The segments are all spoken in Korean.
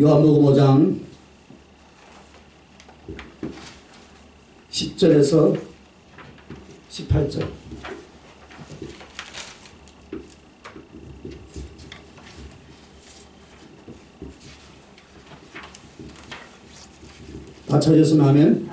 요한복음 5장 10절에서 18절. 다 찾으셨으면 하면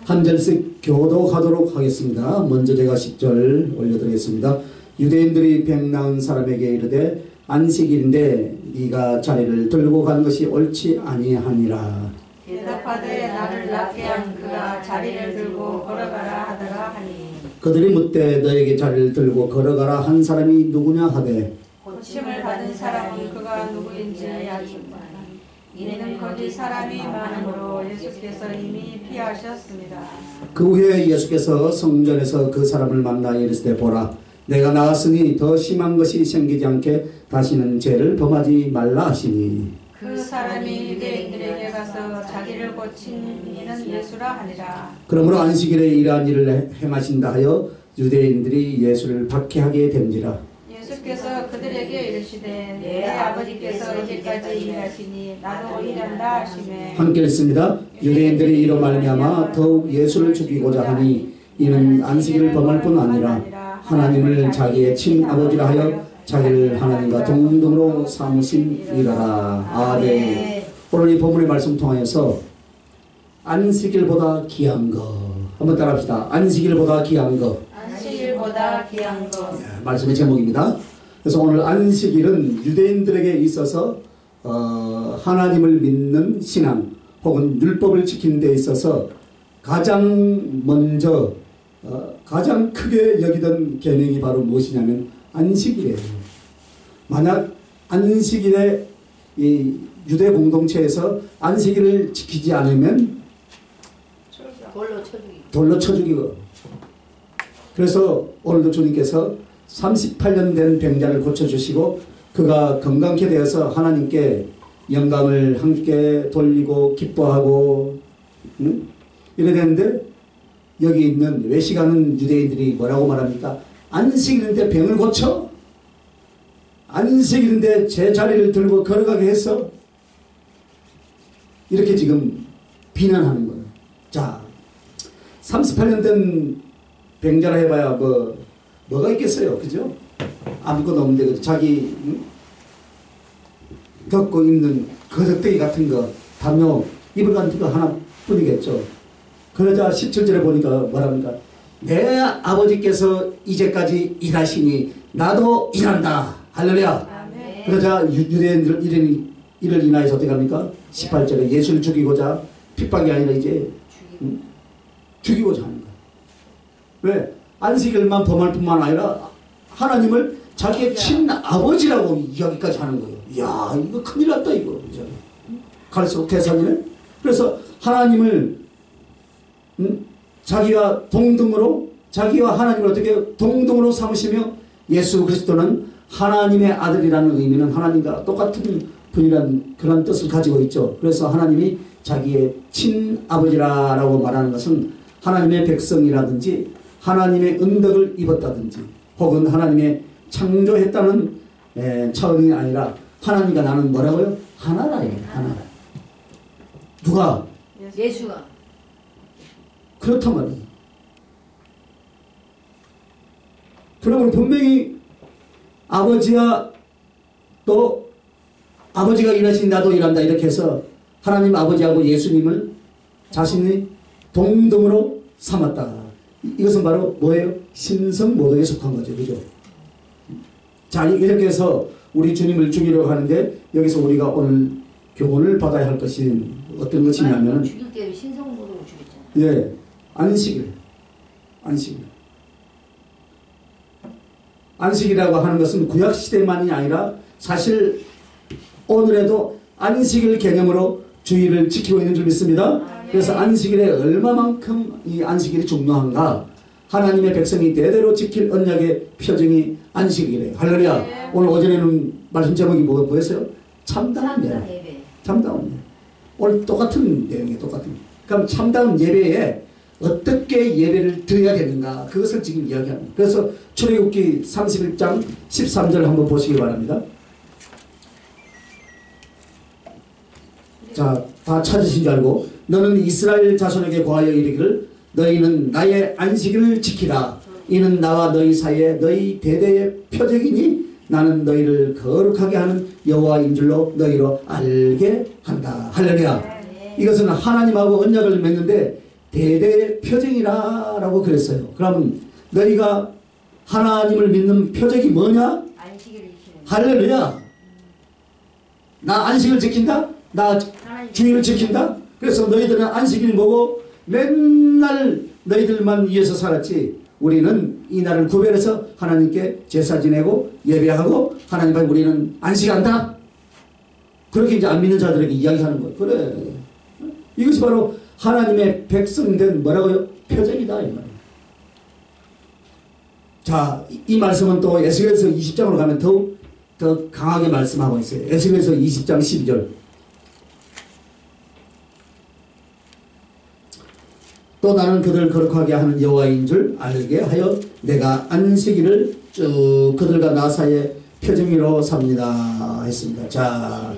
한 절씩 교독하도록 하겠습니다. 먼저 제가 10절 올려드리겠습니다. 유대인들이 병 나은 사람에게 이르되 안식일인데 네가 자리를 들고 가는 것이 옳지 아니하니라. 대답하되 나를 낫게 한 그가 자리를 들고 걸어가라 하더라 하니 그들이 묻되 너에게 자리를 들고 걸어가라 한 사람이 누구냐 하되 고침을 받은 사람은 그가 누구인지 알지만 이는 거기 사람이 많으므로 예수께서 이미 피하셨습니다. 그 후에 예수께서 성전에서 그 사람을 만나 이르시되 보라 내가 나았으니 더 심한 것이 생기지 않게 다시는 죄를 범하지 말라 하시니 그 사람이 유대인들에게 가서 자기를 고친 이는 예수라 하니라. 그러므로 안식일에 이러한 일을 행하신다 하여 유대인들이 예수를 박해하게 된지라. 예수께서 그들에게 이르시되 내 아버지께서 이제까지 일하시니 나도 일한다 하시매 함께 읽습니다. 유대인들이 이로 말미암아 더욱 예수를 죽이고자 하니 이는 안식일을 범할 뿐 아니라 하나님을 자기의 친아버지라 하여 자기를 하나님과 동등으로 삼으심이라. 아멘. 오늘 이 본문의 말씀 통하여서 안식일보다 귀한 것 한번 따라합시다. 안식일보다 귀한 것. 안식일보다 귀한 것. 말씀의 제목입니다. 그래서 오늘 안식일은 유대인들에게 있어서 하나님을 믿는 신앙 혹은 율법을 지키는 데 있어서 가장 먼저 가장 크게 여기던 계명이 바로 무엇이냐면 안식일이에요. 만약 안식일에 이 유대 공동체에서 안식일을 지키지 않으면 돌로 쳐 죽이고. 그래서 오늘도 주님께서 38년 된 병자를 고쳐주시고 그가 건강케 되어서 하나님께 영광을 함께 돌리고 기뻐하고 이래 되는데 여기 있는 외식하는 유대인들이 뭐라고 말합니까? 안식일인데 병을 고쳐? 안식일인데 제 자리를 들고 걸어가게 했어? 이렇게 지금 비난하는 거예요. 자, 38년 된 병자라 해봐야 뭐가 있겠어요? 그죠? 아무것도 없는데 자기 겪고 있는 거적대기 같은 거 담요 입을 같은 거 하나뿐이겠죠. 그러자 17절에 보니까 뭐랍니까? 내 아버지께서 이제까지 일하시니 나도 일한다. 할렐루야. 그러자 유대인들 이를 인하여서 어떻게 합니까? 18절에 예수를 죽이고자 핍박이 아니라 이제 죽이고자 하는 거예요. 왜? 안식일만 범할 뿐만 아니라 하나님을 자기의 친아버지라고 이야기까지 하는 거예요. 이야, 이거 큰일 났다 이거. 갈수록 대상이네. 그래서 하나님을 자기와 동등으로 자기와 하나님을 어떻게 동등으로 삼으시며 예수 그리스도는 하나님의 아들이라는 의미는 하나님과 똑같은 분이라는 그런 뜻을 가지고 있죠. 그래서 하나님이 자기의 친아버지라고 말하는 것은 하나님의 백성이라든지 하나님의 은덕을 입었다든지 혹은 하나님의 창조했다는 차원이 아니라 하나님과 나는 뭐라고요? 하나라요. 하나. 누가? 예수가. 그렇단 말이에요. 그러면 분명히 아버지와 또 아버지가 일하신 나도 일한다 이렇게 해서 하나님 아버지하고 예수님을 자신이 동등으로 삼았다. 이것은 바로 뭐예요? 신성모독에 속한 거죠. 그죠? 자, 이렇게 해서 우리 주님을 죽이려고 하는데 여기서 우리가 오늘 교훈을 받아야 할 것이 어떤 것이냐면 죽일 때 신성모독을 죽였잖아요. 예, 안식일. 안식이라고 하는 것은 구약시대만이 아니라 사실 오늘에도 안식일 개념으로 주의를 지키고 있는 줄 믿습니다. 그래서 안식일에 얼마만큼 이 안식일이 중요한가? 하나님의 백성이 대대로 지킬 언약의 표징이 안식일이에요. 할렐루야. 오늘 오전에는 말씀 제목이 뭐였어요? 참다운 예배. 참다운 예배. 오늘 똑같은 내용이에요. 똑같은. 그럼 참다운 예배에 어떻게 예배를 드려야 되는가 그것을 지금 이야기합니다. 그래서 출애굽기 31장 13절 한번 보시기 바랍니다. 자, 다 찾으신 줄 알고 너는 이스라엘 자손에게 고하여 이르기를 너희는 나의 안식일을 지키라. 이는 나와 너희 사이에 너희 대대의 표적이니 나는 너희를 거룩하게 하는 여호와인 줄로 너희로 알게 한다. 할렐루야. 이것은 하나님하고 언약을 맺는데 대대의 표적이라고 그랬어요. 그러면 너희가 하나님을 믿는 표적이 뭐냐? 안식일을 지키는. 할렐루야. 나 안식을 지킨다? 나 주일을 지킨다? 그래서 너희들은 안식일 보고 맨날 너희들만 위해서 살았지. 우리는 이 날을 구별해서 하나님께 제사 지내고 예배하고 하나님 앞에 우리는 안식한다. 그렇게 이제 안 믿는 자들에게 이야기하는 거예요. 그래. 이것이 바로 하나님의 백성된 뭐라고요? 표적이다 이 말이에요. 자, 이 말씀은 또 에스겔서 20장으로 가면 더 강하게 말씀하고 있어요. 에스겔서 20장 12절. 또 나는 그들을 거룩하게 하는 여호와인 줄 알게 하여 내가 안식일을 쭉 그들과 나 사이에 표징으로 삽니다 했습니다. 자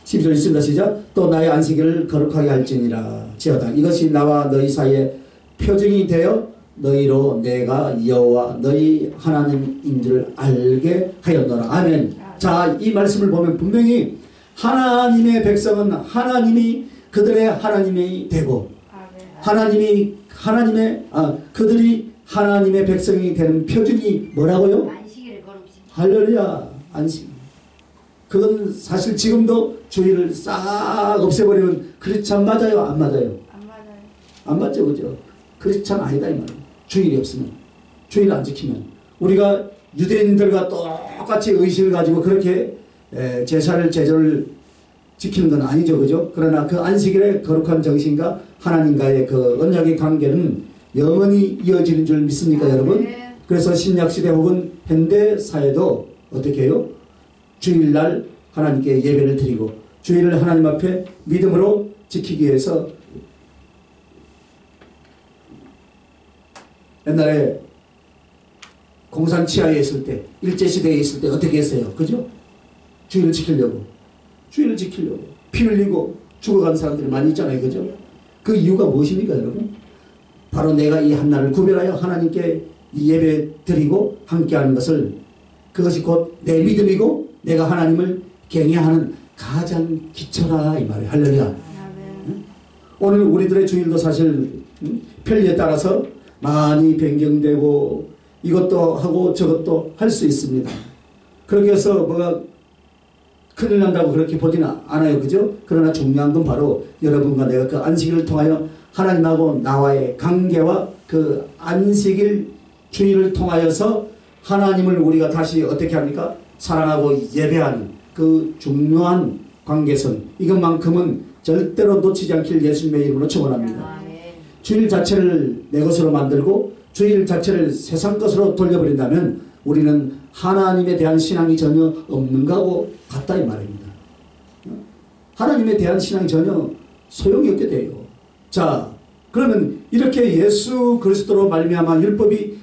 12절 있습니다. 시작. 또 나의 안식일을 거룩하게 할지니라 지어다. 이것이 나와 너희 사이에 표징이 되어 너희로 내가 여호와 너희 하나님인 줄 알게 하였노라. 아멘. 자, 이 말씀을 보면 분명히 하나님의 백성은 하나님이 그들의 하나님이 되고 그들이 하나님의 백성이 되는 표준이 뭐라고요? 안식일을 거룩히. 할렐루야. 안식. 그건 사실 지금도 주일을 싹 없애버리면 크리스찬 맞아요? 안 맞아요? 안 맞아요. 안 맞죠, 그죠? 크리스찬 아니다 이 말이에요. 주일이 없으면, 주일 안 지키면 우리가 유대인들과 똑같이 의식을 가지고 그렇게 제사를 제절을 지키는 건 아니죠, 그죠? 그러나 그 안식일의 거룩한 정신과 하나님과의 그 언약의 관계는 영원히 이어지는 줄 믿습니까, 여러분? 그래서 신약시대 혹은 현대사회도 어떻게 해요? 주일날 하나님께 예배를 드리고 주일을 하나님 앞에 믿음으로 지키기 위해서 옛날에 공산치하에 있을 때, 일제시대에 있을 때 어떻게 했어요? 그죠? 주일을 지키려고 피 흘리고 죽어간 사람들이 많이 있잖아요. 그죠? 그 이유가 무엇입니까, 여러분? 바로 내가 이 한날을 구별하여 하나님께 예배 드리고 함께하는 것을, 그것이 곧 내 믿음이고 내가 하나님을 경외하는 가장 기초라 이 말이에요. 할렐루야. 오늘 우리들의 주일도 사실 편리에 따라서 많이 변경되고 이것도 하고 저것도 할 수 있습니다. 그렇게 해서 뭐가 큰일 난다고 그렇게 보지는 않아요. 그죠? 그러나 중요한 건 바로 여러분과 내가 그 안식일을 통하여 하나님하고 나와의 관계와 그 안식일 주일을 통하여서 하나님을 우리가 다시 어떻게 합니까? 사랑하고 예배하는 그 중요한 관계선, 이것만큼은 절대로 놓치지 않길 예수님의 이름으로 축원합니다. 주일 자체를 내 것으로 만들고 주일 자체를 세상 것으로 돌려버린다면 우리는 하나님에 대한 신앙이 전혀 없는 거하고 같다 이 말입니다. 하나님에 대한 신앙이 전혀 소용이 없게 돼요. 자, 그러면 이렇게 예수 그리스도로 말미암아 율법이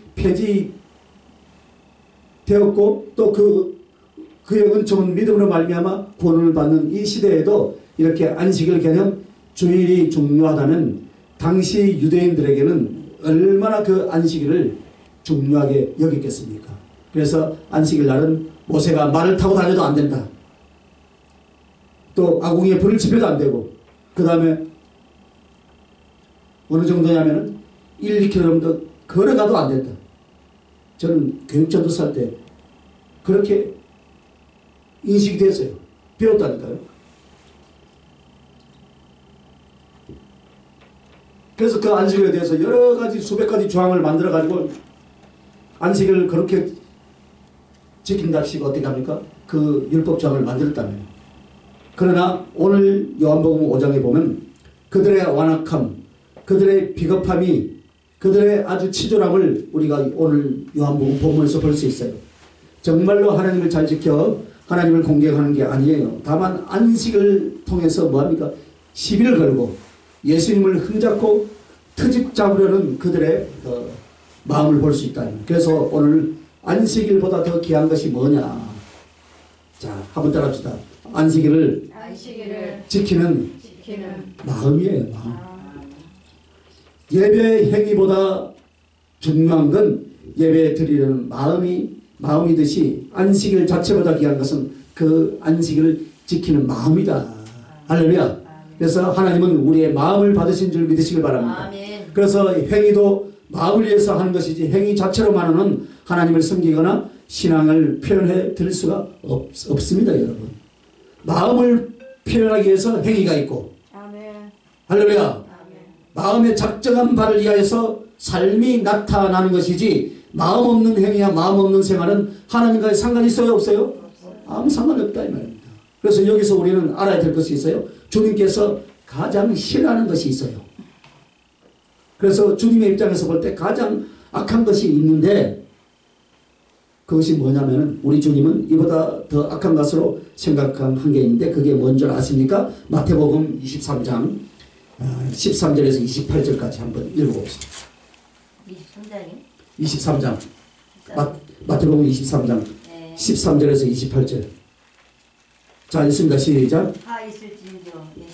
폐지되었고 또 그의 은총은 믿음으로 말미암아 구원을 받는 이 시대에도 이렇게 안식일 개념 주일이 중요하다면 당시 유대인들에게는 얼마나 그 안식일을 중요하게 여겼겠습니까? 그래서 안식일 날은 모세가 말을 타고 다녀도 안 된다. 또 아궁이에 불을 지펴도 안 되고, 그 다음에 어느 정도냐면은 1, 2km 걸어가도 안 된다. 저는 교육전도 살 때 그렇게 인식이 됐어요. 배웠다니까요. 그래서 그 안식일에 대해서 여러 가지 수백 가지 조항을 만들어 가지고 안식일을 그렇게 지킨답시고 어떻게 합니까? 그 율법 조항을 만들었다면. 그러나 오늘 요한복음 5장에 보면 그들의 완악함, 그들의 비겁함이, 그들의 아주 치졸함을 우리가 오늘 요한복음 본문에서 볼 수 있어요. 정말로 하나님을 잘 지켜 하나님을 공격하는 게 아니에요. 다만 안식을 통해서 뭐합니까? 시비를 걸고 예수님을 흠잡고 트집 잡으려는 그들의 마음을 볼 수 있다. 그래서 오늘 안식일보다 더 귀한 것이 뭐냐. 자, 한번 따라합시다. 안식일을 지키는 마음이에요. 마음. 예배 행위보다 중요한 건 예배 드리려는 마음이듯이 안식일 자체보다 귀한 것은 그 안식일을 지키는 마음이다. 할렐루야. 그래서 하나님은 우리의 마음을 받으신 줄 믿으시길 바랍니다. 아멘. 그래서 행위도 마음을 위해서 하는 것이지 행위 자체로만은 하나님을 섬기거나 신앙을 표현해 드릴 수가 없습니다. 여러분. 마음을 표현하기 위해서 행위가 있고 아멘. 할렐루야. 아멘. 마음의 작정한 바를 위하여서 삶이 나타나는 것이지 마음 없는 행위야 마음 없는 생활은 하나님과의 상관이 있어요 없어요? 아무 상관이 없다 이 말입니다. 그래서 여기서 우리는 알아야 될 것이 있어요. 주님께서 가장 싫어하는 것이 있어요. 그래서 주님의 입장에서 볼 때 가장 악한 것이 있는데 그것이 뭐냐면 우리 주님은 이보다 더 악한 것으로 생각한 게 있는데 그게 뭔 줄 아십니까? 마태복음 23장 13절에서 28절까지 한번 읽어봅시다. 23장이요? 23장 마태복음 23장 13절에서 28절. 자, 읽습니다. 시작.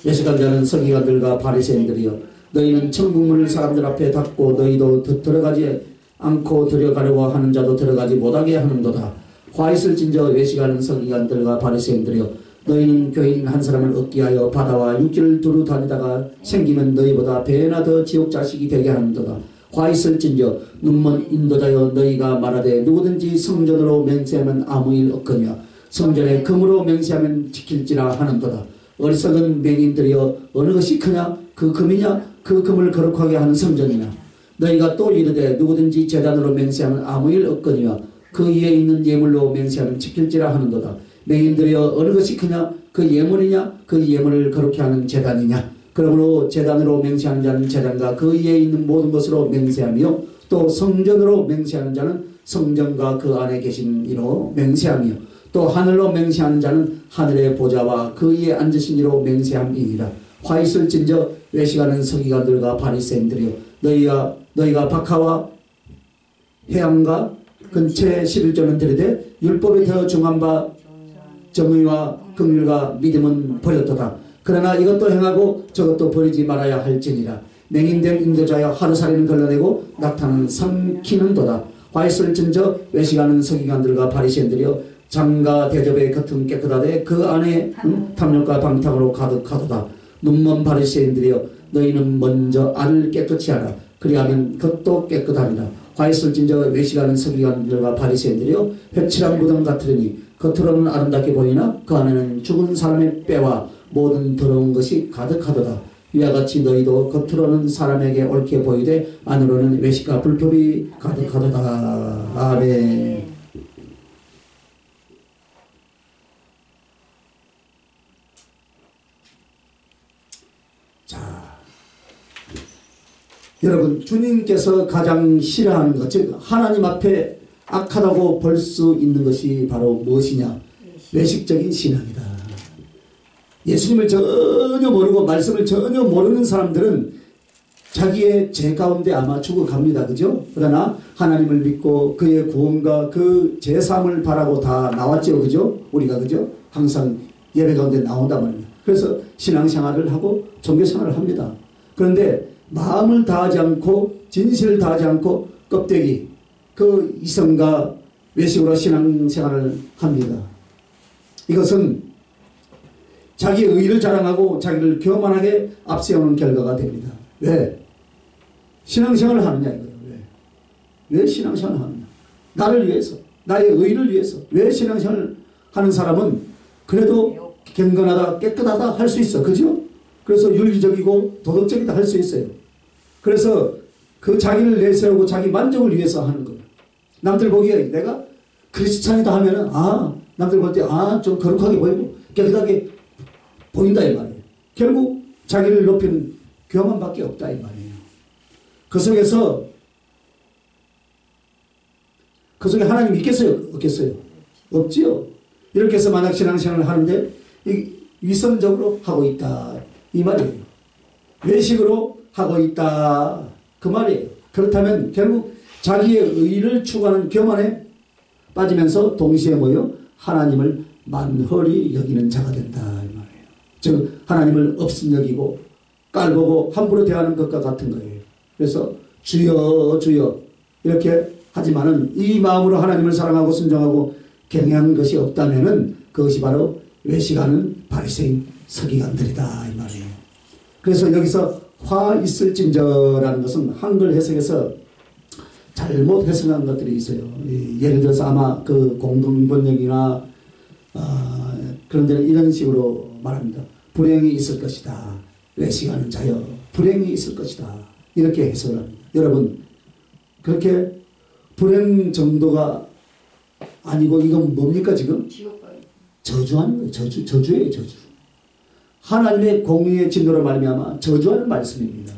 예식한 자는 서기관들과 바리새인들이여 너희는 천국문을 사람들 앞에 닫고 너희도 들어가지 않고 들어가려고 하는 자도 들어가지 못하게 하는도다. 화 있을진저 외식하는 서기관들과 바리새인들이여 너희는 교인 한 사람을 얻기 하여 바다와 육지를 두루 다니다가 생기면 너희보다 배나 더 지옥 자식이 되게 하는도다. 화 있을진저 눈먼 인도자여 너희가 말하되 누구든지 성전으로 맹세하면 아무 일 없거니와 성전에 금으로 맹세하면 지킬지라 하는도다. 어리석은 맹인들이여 어느 것이 크냐 그 금이냐 그 금을 거룩하게 하는 성전이냐. 너희가 또 이르되 누구든지 제단으로 맹세하면 아무 일 없거니와 그 위에 있는 예물로 맹세하면 지킬지라 하는도다. 맹인들이여 어느 것이 크냐 그 예물이냐 그 예물을 거룩히 하는 제단이냐. 그러므로 제단으로 맹세하는 자는 제단과 그 위에 있는 모든 것으로 맹세하며 또 성전으로 맹세하는 자는 성전과 그 안에 계신 이로 맹세하며 또 하늘로 맹세하는 자는 하늘의 보좌와 그 위에 앉으신 이로 맹세함이니라. 화 있을진저 외식하는 서기관들과 바리새인들이여 너희가 박하와 해양과 근처에 11조는 들이되 율법에 더 중한 바 정의와 긍휼과 믿음은 버렸도다. 그러나 이것도 행하고 저것도 버리지 말아야 할지니라. 맹인된 인도자여 하루살이는 걸러내고 낙타는 삼키는도다. 화 있을진저 외식하는 서기관들과 바리새인들이여 장과 대접의 겉은 깨끗하되 그 안에 탐욕과 방탕으로 가득하도다. 눈먼 바리새인들이여 너희는 먼저 안을 깨끗이 하라. 그리하면 겉도 깨끗하리라. 화 있을진저 외식하는 서기관들과 바리새인들이여 회칠한 무덤 같으니 겉으로는 아름답게 보이나 그 안에는 죽은 사람의 뼈와 모든 더러운 것이 가득하도다. 이와 같이 너희도 겉으로는 사람에게 옳게 보이되 안으로는 외식과 불법이 가득하도다. 아멘. 자, 여러분 주님께서 가장 싫어하는 것, 즉 하나님 앞에 악하다고 볼 수 있는 것이 바로 무엇이냐? 외식적인 신앙이다. 예수님을 전혀 모르고 말씀을 전혀 모르는 사람들은 자기의 죄 가운데 아마 죽어갑니다. 그죠? 그러나 하나님을 믿고 그의 구원과 그 죄사함을 바라고 다 나왔죠. 그죠? 우리가 그죠? 항상 예배 가운데 나온단 말입니다. 그래서 신앙생활을 하고 종교생활을 합니다. 그런데 마음을 다하지 않고 진실을 다하지 않고 껍데기 그 이성과 외식으로 신앙생활을 합니다. 이것은 자기의 의를 자랑하고 자기를 교만하게 앞세우는 결과가 됩니다. 왜? 신앙생활을 하느냐 이거예요. 왜 신앙생활을 하느냐? 나를 위해서, 나의 의를 위해서. 왜 신앙생활을 하는 사람은 그래도 경건하다, 깨끗하다 할 수 있어. 그죠? 그래서 윤리적이고 도덕적이다 할 수 있어요. 그래서 그 자기를 내세우고 자기 만족을 위해서 하는 거예요. 남들 보기에 내가 크리스찬이다 하면은 남들 볼 때 좀 거룩하게 보이고 깨끗하게 보인다 이 말이에요. 결국 자기를 높이는 교만밖에 없다 이 말이에요. 그 속에 하나님 있겠어요? 없겠어요? 없지요. 이렇게 해서 만약 신앙생활을 하는데 위선적으로 하고 있다 이 말이에요. 외식으로 하고 있다. 그 말이에요. 그렇다면 결국 자기의 의를 추구하는 교만에 빠지면서 동시에 뭐요? 하나님을 만홀히 여기는 자가 된다 이 말이에요. 즉 하나님을 업신여기고 깔보고 함부로 대하는 것과 같은 거예요. 그래서 주여 주여 이렇게 하지만은 이 마음으로 하나님을 사랑하고 순종하고 경외한 것이 없다면은 그것이 바로 외식하는 바리새인 서기관들이다 이 말이에요. 그래서 여기서 화 있을진저라는 것은 한글 해석에서 잘못 해석한 것들이 있어요. 예를 들어서 아마 그 공동번역이나 그런 데는 이런 식으로 말합니다. 불행이 있을 것이다. 외식하는 자여 불행이 있을 것이다. 이렇게 해석을 합니다. 여러분 그렇게 불행 정도가 아니고 이건 뭡니까 지금? 저주하는 거예요. 저주예요. 저주. 하나님의 공의의 진노로 말미암아 저주하는 말씀입니다.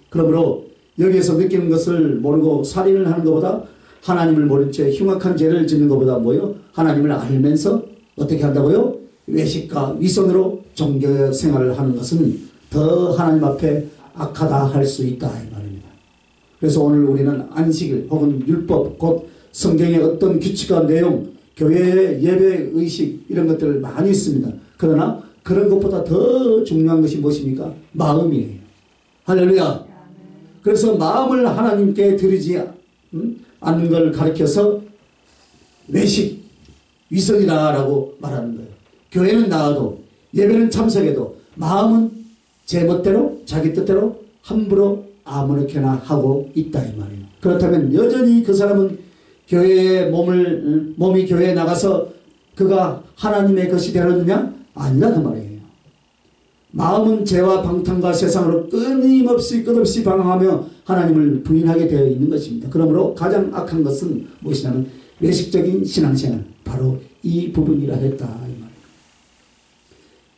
그러므로 여기에서 느끼는 것을 모르고 살인을 하는 것보다 하나님을 모른 채 흉악한 죄를 짓는 것보다 뭐요? 하나님을 알면서 어떻게 한다고요? 외식과 위선으로 종교 생활을 하는 것은 더 하나님 앞에 악하다 할 수 있다 이 말입니다. 그래서 오늘 우리는 안식일 혹은 율법 곧 성경의 어떤 규칙과 내용 교회의 예배 의식 이런 것들을 많이 있습니다. 그러나 그런 것보다 더 중요한 것이 무엇입니까? 마음이에요. 할렐루야. 그래서 마음을 하나님께 드리지 않는 걸 가리켜서 외식, 위선이라고 말하는 거예요. 교회는 나와도 예배는 참석해도 마음은 제 멋대로 자기 뜻대로 함부로 아무렇게나 하고 있다 이 말이에요. 그렇다면 여전히 그 사람은 몸이 교회에 나가서 그가 하나님의 것이 되었느냐? 아니라 그 말이에요. 마음은 죄와 방탕과 세상으로 끊임없이 끝없이 방황하며 하나님을 부인하게 되어 있는 것입니다. 그러므로 가장 악한 것은 무엇이냐면 외식적인 신앙생활, 바로 이 부분이라 했다 이 말이에요.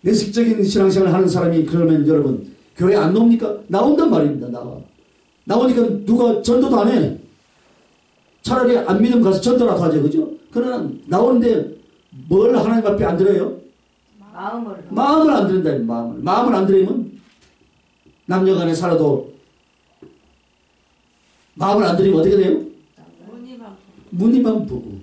외식적인 신앙생활을 하는 사람이 그러면 여러분 교회 안 나옵니까? 나온단 말입니다. 나오니까 누가 전도도 안 해. 차라리 안 믿으면 가서 전도라도 하죠. 그죠? 그러나 나오는데 뭘 하나님 앞에 안 드려요? 마음을 안 드린다. 마음을 안 드리면 남녀간에 살아도 마음을 안 드리면 어떻게 돼요? 무늬만 보고.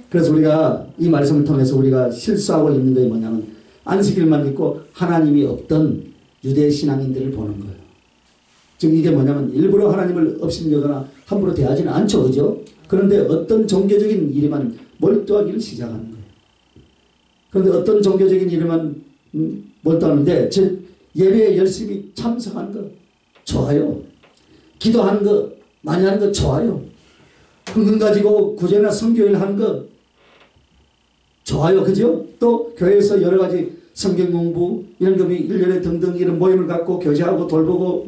그래서 우리가 이 말씀을 통해서 우리가 실수하고 있는 게 뭐냐면 안식일만 믿고 하나님이 없던 유대 신앙인들을 보는 거예요. 즉 이게 뭐냐면 일부러 하나님을 업신여거나 함부로 대하지는 않죠. 그죠? 그런데 어떤 종교적인 일에만 몰두하기를 시작하는 거예요. 그런데 어떤 종교적인 일에만 몰두하는데 즉 예배에 열심히 참석하는 거 좋아요. 기도하는 거 많이 하는 거 좋아요. 헌금 가지고 구제나 성교일 하는 거 좋아요. 그죠? 또 교회에서 여러 가지 성경 공부 이런 것이 1년에 등등 이런 모임을 갖고 교제하고 돌보고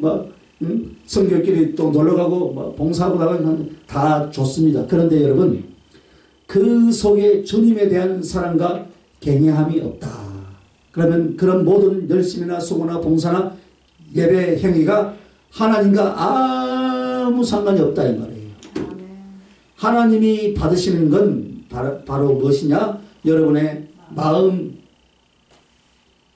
성교끼리 또 놀러가고 봉사하고 나가면 다 좋습니다. 그런데 여러분 그 속에 주님에 대한 사랑과 경외함이 없다. 그러면 그런 모든 열심이나 수고나 봉사나 예배 행위가 하나님과 아무 상관이 없다 이 말이에요. 하나님이 받으시는 건 바로 무엇이냐? 여러분의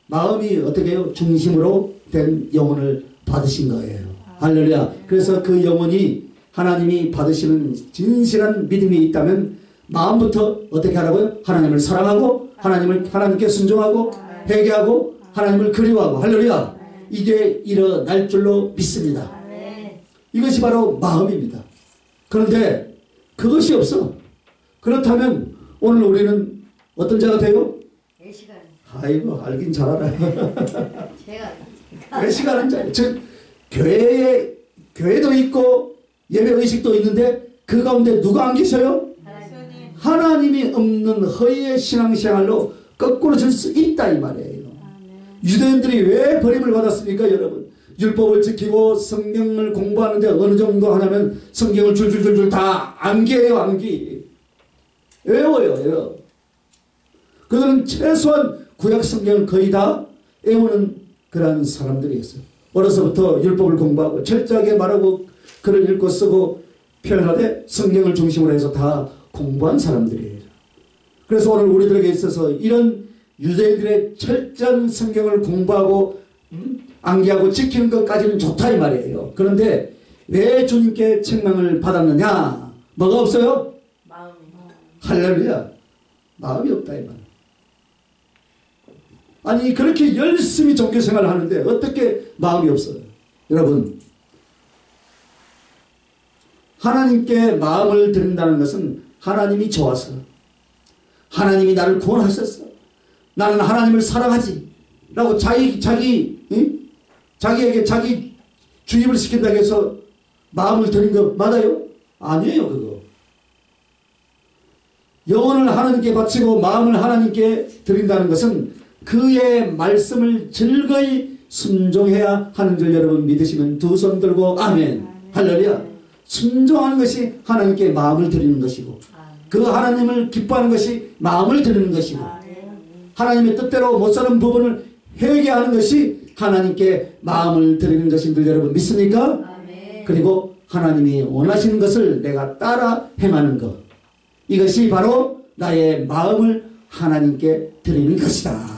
마음이 어떻게 해요? 중심으로 된 영혼을 받으신 거예요. 할렐루야. 그래서 그 영혼이 하나님이 받으시는 진실한 믿음이 있다면 마음부터 어떻게 하라고요? 하나님을 사랑하고 하나님께 순종하고 회개하고 하나님을 그리워하고 할렐루야. 이게 일어날 줄로 믿습니다. 이것이 바로 마음입니다. 그런데 그것이 없어. 그렇다면 오늘 우리는 어떤 자가 돼요? 아이고 알긴 잘 알아요. 외식하는 자. 즉 교회도 있고 예배 의식도 있는데 그 가운데 누가 안 계셔요? 하나님이 없는 허위의 신앙생활로 거꾸로 질 수 있다 이 말이에요. 유대인들이 왜 버림을 받았습니까 여러분? 율법을 지키고 성경을 공부하는데 어느 정도 하냐면 성경을 줄줄줄줄 다 암기해요. 암기. 외워요. 그들은 최소한 구약 성경을 거의 다 외우는 그런 사람들이었어요. 어려서부터 율법을 공부하고 철저하게 말하고 글을 읽고 쓰고 표현하되 성경을 중심으로 해서 다 공부한 사람들이에요. 그래서 오늘 우리들에게 있어서 이런 유대인들의 철저한 성경을 공부하고 암기하고 지키는 것까지는 좋다 이 말이에요. 그런데 왜 주님께 책망을 받았느냐? 뭐가 없어요? 마음이. 할렐루야. 마음이 없다 이 말. 아니 그렇게 열심히 종교생활을 하는데 어떻게 마음이 없어요? 여러분, 하나님께 마음을 드린다는 것은 하나님이 좋아서, 하나님이 나를 구원하셨어, 나는 하나님을 사랑하지 라고 자기에게 자기 주입을 시킨다고 해서 마음을 드린 거 맞아요? 아니에요. 그거 영혼을 하나님께 바치고 마음을 하나님께 드린다는 것은 그의 말씀을 즐거이 순종해야 하는 줄 여러분 믿으시면 두 손 들고 아멘. 할렐루야. 순종하는 것이 하나님께 마음을 드리는 것이고, 그 하나님을 기뻐하는 것이 마음을 드리는 것이고, 하나님의 뜻대로 못 사는 부분을 회개하는 것이 하나님께 마음을 드리는 것인 줄 여러분 믿습니까? 그리고 하나님이 원하시는 것을 내가 따라 행하는 것, 이것이 바로 나의 마음을 하나님께 드리는 것이다.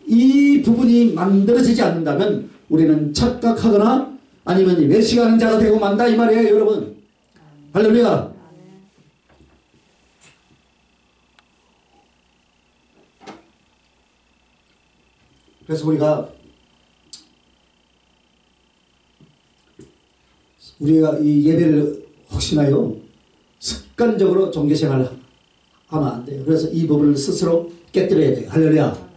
이 부분이 만들어지지 않는다면 우리는 착각하거나 아니면 외식하는 자가 되고 만다 이 말이에요 여러분. 할렐루야. 그래서 우리가 이 예배를 혹시나요 습관적으로 종교생활을 하면 안 돼요. 그래서 이 부분을 스스로 깨뜨려야 돼요. 할렐루야.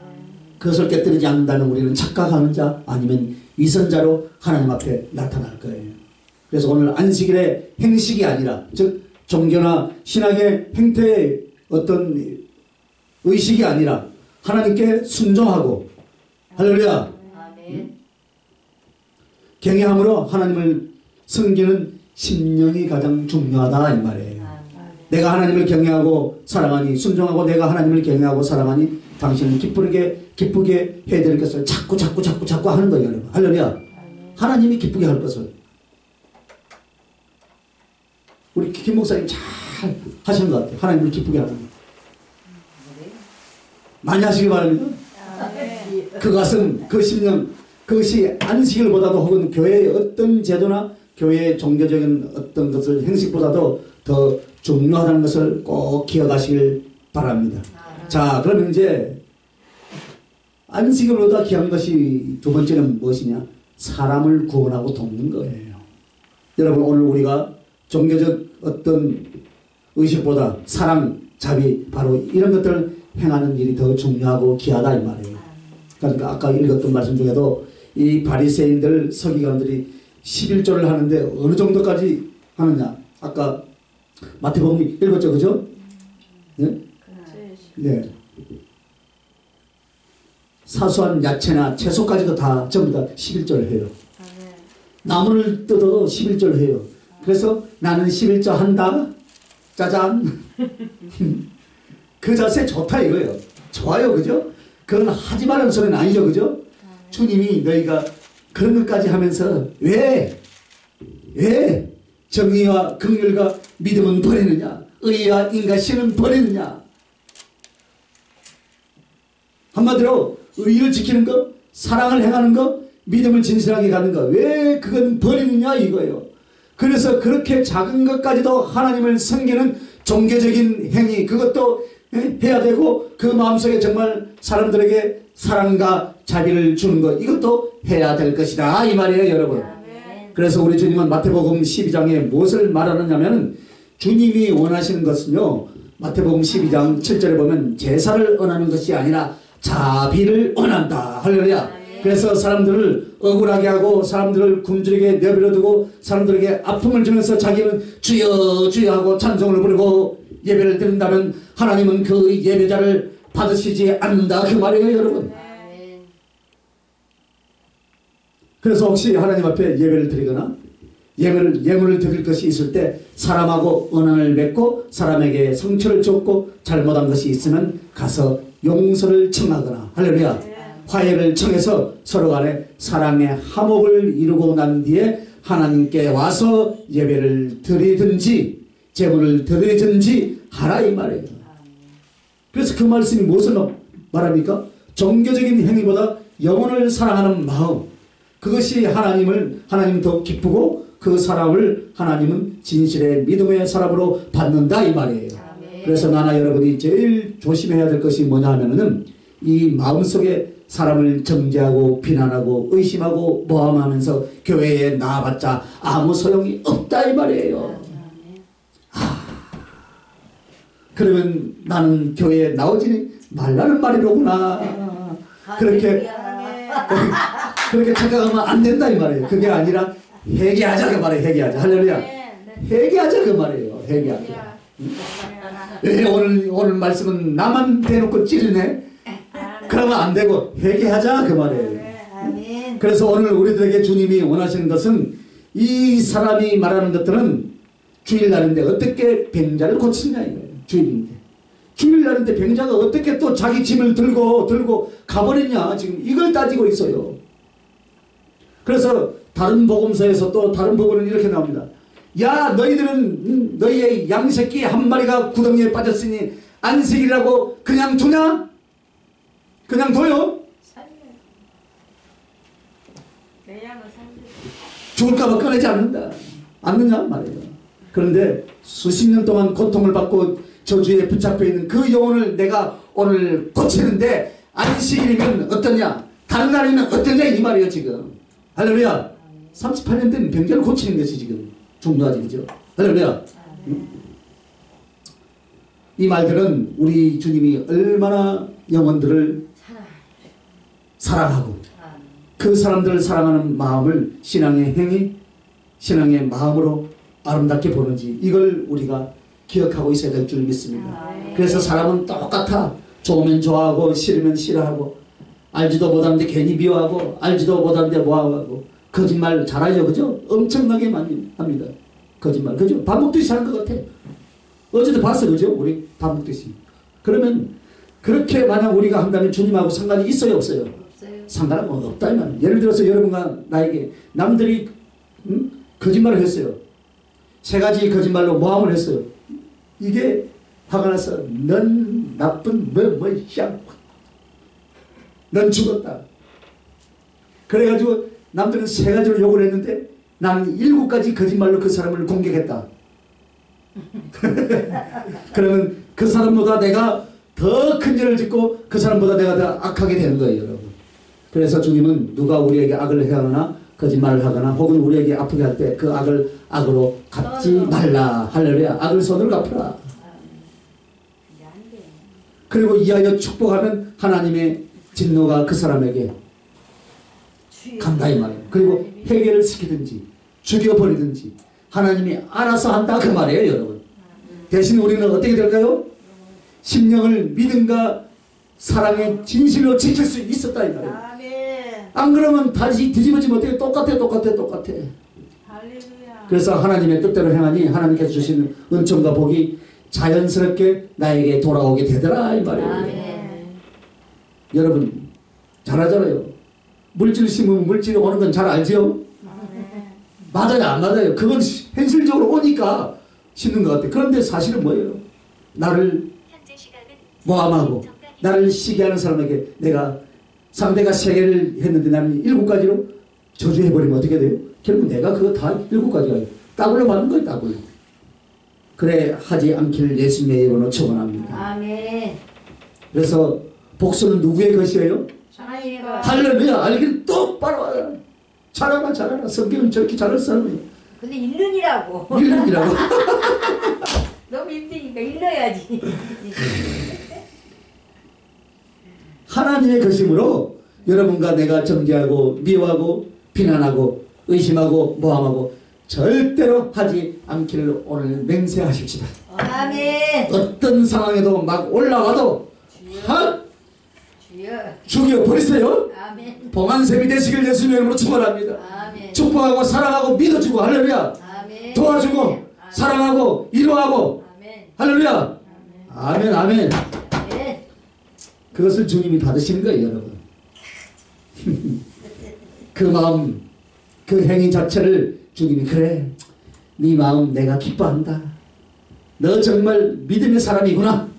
그것을 깨뜨리지 않는다면 우리는 착각하는 자 아니면 위선자로 하나님 앞에 나타날 거예요. 그래서 오늘 안식일의 행식이 아니라, 즉 종교나 신앙의 행태의 어떤 의식이 아니라 하나님께 순종하고, 할렐루야, 경외함으로 하나님을 섬기는 심령이 가장 중요하다 이 말이에요. 내가 하나님을 경외하고 사랑하니, 순종하고 내가 하나님을 경외하고 사랑하니 당신은 기쁘게 해야 될 것을 자꾸 하는 거예요 여러분. 할렐루야. 하나님이 기쁘게 할 것을 우리 김 목사님 잘 하시는 것 같아요. 하나님을 기쁘게 하는 거 많이 하시기 바랍니다. 그 가슴, 그 심령, 그것이 안식일보다도 혹은 교회의 어떤 제도나 교회의 종교적인 어떤 것을 행식보다도 더 중요하다는 것을 꼭 기억하시길 바랍니다. 자, 그러면 이제 안식일보다 귀한 것이 두 번째는 무엇이냐? 사람을 구원하고 돕는 거예요. 여러분, 오늘 우리가 종교적 어떤 의식보다 사랑, 자비, 바로 이런 것들을 행하는 일이 더 중요하고 귀하다 이 말이에요. 그러니까 아까 읽었던 말씀 중에도 이 바리새인들, 서기관들이 11조를 하는데 어느 정도까지 하느냐? 아까 마태복음 읽었죠, 그죠? 네? 네. 사소한 야채나 채소까지도 다 전부 다 11조를 해요. 나무를 뜯어도 11조를 해요. 그래서 나는 11조 한다. 짜잔. 그 자세 좋다 이거예요. 좋아요, 그죠? 그건 하지 말라는 소리는 아니죠, 그죠? 주님이 너희가 그런 것까지 하면서 왜 정의와 긍휼과 믿음은 버리느냐, 의와 인과신은 버리느냐. 한마디로 의를 지키는 것, 사랑을 행하는 것, 믿음을 진실하게 가는 것, 왜 그건 버리느냐 이거예요. 그래서 그렇게 작은 것까지도 하나님을 섬기는 종교적인 행위, 그것도 해야 되고, 그 마음속에 정말 사람들에게 사랑과 자비를 주는 것, 이것도 해야 될 것이다 이 말이에요 여러분. 그래서 우리 주님은 마태복음 12장에 무엇을 말하느냐면, 주님이 원하시는 것은요, 마태복음 12장 7절에 보면 제사를 원하는 것이 아니라 자비를 원한다. 할렐루야. 그래서 사람들을 억울하게 하고 사람들을 굶주리게 내버려두고 사람들에게 아픔을 주면서 자기는 주여 주여 하고 찬송을 부르고 예배를 드린다면 하나님은 그 예배자를 받으시지 않는다 그 말이에요 여러분. 그래서 혹시 하나님 앞에 예배를 드리거나 예물을 드릴 것이 있을 때 사람하고 언언을 맺고 사람에게 상처를 줬고 잘못한 것이 있으면 가서 용서를 청하거나, 할렐루야, 화해를 청해서 서로 간에 사랑의 화목을 이루고 난 뒤에 하나님께 와서 예배를 드리든지 제물을 드리든지 하라 이 말이에요. 그래서 그 말씀이 무엇을 말합니까? 종교적인 행위보다 영혼을 사랑하는 마음, 그것이 하나님은 더 기쁘고 그 사람을 하나님은 진실의 믿음의 사람으로 받는다 이 말이에요. 그래서 나나 여러분이 제일 조심해야 될 것이 뭐냐 하면은 이 마음속에 사람을 정죄하고 비난하고 의심하고 모함하면서 교회에 나와봤자 아무 소용이 없다 이 말이에요. 그러면 나는 교회에 나오지 말라는 말이로구나. 그렇게 착각하면 안 된다 이 말이에요. 그게 아니라 회개하자 그 말이에요. 회개하자. 할렐루야. 회개하자 그 말이에요. 회개하자. 왜 오늘 말씀은 나만 대놓고 찌르네? 그러면 안 되고 회개하자 그 말이에요. 그래서 오늘 우리들에게 주님이 원하시는 것은 이 사람이 말하는 것들은 주일날인데 어떻게 병자를 고치냐 이거예요. 주일인데. 주일날인데 병자가 어떻게 또 자기 짐을 들고 가버리냐 지금 이걸 따지고 있어요. 그래서 다른 복음서에서 또 다른 부분은 이렇게 나옵니다. 야 너희들은 너희의 양새끼 한 마리가 구덩이에 빠졌으니 안식이라고 그냥 두냐? 그냥 둬요? 죽을까봐 꺼내지 않느냐 말이에요. 그런데 수십 년 동안 고통을 받고 저주에 붙잡혀 있는 그 영혼을 내가 오늘 고치는데 안식일이면 어떠냐? 다른 날이면 어떠냐 이 말이에요 지금. 할렐루야. 38년 된 병자를 고치는 것이 지금 중요하지 그죠? 할렐루야. 이 말들은 우리 주님이 얼마나 영혼들을 사랑하고 그 사람들을 사랑하는 마음을 신앙의 행위, 신앙의 마음으로 아름답게 보는지 이걸 우리가 기억하고 있어야 될 줄 믿습니다. 그래서 사람은 똑같아. 좋으면 좋아하고 싫으면 싫어하고 알지도 못하는데 괜히 미워하고 알지도 못하는데 뭐하고 거짓말 잘하죠. 그죠? 엄청나게 많이 합니다. 거짓말. 그죠? 밥 먹듯이 사는 것 같아. 어제도 봤어. 그죠? 우리 밥 먹듯이. 그러면 그렇게 만약 우리가 한다면 주님하고 상관이 있어요? 없어요? 없어요. 상관은 없다 이 말이에요. 예를 들어서 여러분과 나에게 남들이 거짓말을 했어요. 세 가지 거짓말로 모함을 했어요. 이게 화가 나서 넌 나쁜 넌 죽었다. 그래가지고 남들은 세 가지로 욕을 했는데 나는 7가지 거짓말로 그 사람을 공격했다. 그러면 그 사람보다 내가 더 큰 죄를 짓고 그 사람보다 내가 더 악하게 되는 거예요 여러분. 그래서 주님은 누가 우리에게 악을 행하거나 거짓말을 하거나 혹은 우리에게 아프게 할 때 그 악을 악으로 갚지 말라. 할렐루야. 악을 손으로 갚으라. 그리고 이하여 축복하면 하나님의 진노가 그 사람에게 간다 이 말이에요. 그리고 해결을 시키든지 죽여버리든지 하나님이 알아서 한다 그 말이에요 여러분. 대신 우리는 어떻게 될까요? 심령을 믿음과 사랑의 진실로 지킬 수 있었다 이 말이에요. 안 그러면 다시 뒤집어지면 어떻게 똑같아. 그래서 하나님의 뜻대로 행하니 하나님께서 주시는 은총과 복이 자연스럽게 나에게 돌아오게 되더라 이 말이에요. 여러분 잘 알잖아요. 물질 심으면 물질이 오는 건 잘 알죠? 맞아요 안 맞아요? 그건 현실적으로 오니까 심는 것 같아. 그런데 사실은 뭐예요? 나를 모함하고 나를 시기하는 사람에게 내가 상대가 3개를 했는데 나는 7가지로 저주해버리면 어떻게 돼요? 결국 내가 그거 다 7가지가 따블로 맞는 거예요. 따블로. 그래 하지 않기를 예수님의 이름으로 축원합니다. 아멘. 그래서 복수는 누구의 것이에요? 하나님의 것. 할렐루야. 알기를 똑바로 알아. 잘하라. 성경은 저렇게 잘할 사람이에요. 근데 읽는이라고. 읽는이라고. 너무 힘드니까 읽어야지. 하나님의 것이므로 여러분과 내가 정죄하고 미워하고 비난하고 의심하고 모함하고 절대로 하지 않기를 오늘 맹세하십시다. 아멘. 어떤 상황에도 막 올라와도 확 죽여버리세요. 아멘. 봉안샘이 되시길 예수님의 이름으로 축원합니다. 아멘. 축복하고 사랑하고 믿어주고 할렐루야. 아멘. 도와주고 아멘. 사랑하고 위로하고 아멘. 할렐루야. 아멘. 아멘. 아멘. 그것을 주님이 받으시는 거예요 여러분. 그 마음 그 행위 자체를 주님이 그래 네 마음 내가 기뻐한다. 너 정말 믿음의 사람이구나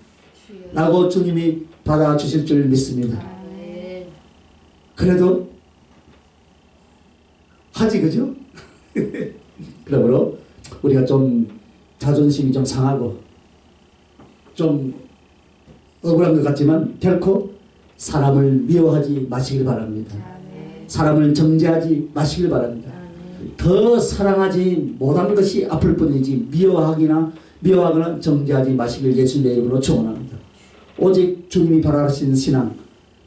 라고 주님이 받아주실 줄 믿습니다. 아멘. 그래도 하지, 그죠? 그러므로 우리가 좀 자존심이 좀 상하고 좀 억울한 것 같지만 결코 사람을 미워하지 마시길 바랍니다. 사람을 정죄하지 마시길 바랍니다. 더 사랑하지 못한 것이 아플 뿐이지 미워하거나 정죄하지 마시길 예수님의 이름으로 축원합니다. 오직 주님이 바라시는 신앙,